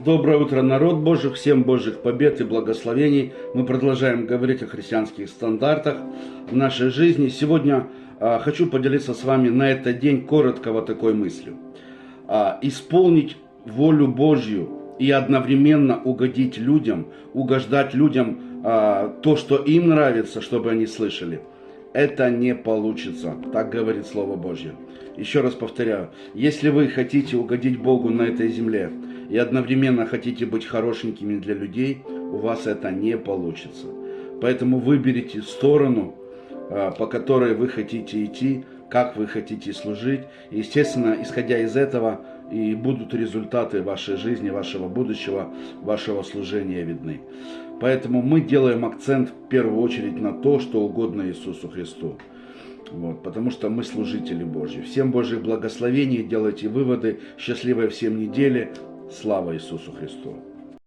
Доброе утро, народ Божий, всем Божьих побед и благословений. Мы продолжаем говорить о христианских стандартах в нашей жизни. Сегодня хочу поделиться с вами на этот день коротко вот такой мыслью. Исполнить волю Божью и одновременно угодить людям, угождать людям то, что им нравится, чтобы они слышали. Это не получится, так говорит Слово Божье. Еще раз повторяю, если вы хотите угодить Богу на этой земле и одновременно хотите быть хорошенькими для людей, у вас это не получится. Поэтому выберите сторону, по которой вы хотите идти, как вы хотите служить. И, естественно, исходя из этого, и будут результаты вашей жизни, вашего будущего, вашего служения видны. Поэтому мы делаем акцент в первую очередь на то, что угодно Иисусу Христу. Потому что мы служители Божьи. Всем Божьих благословений, делайте выводы. Счастливой всем недели. Слава Иисусу Христу!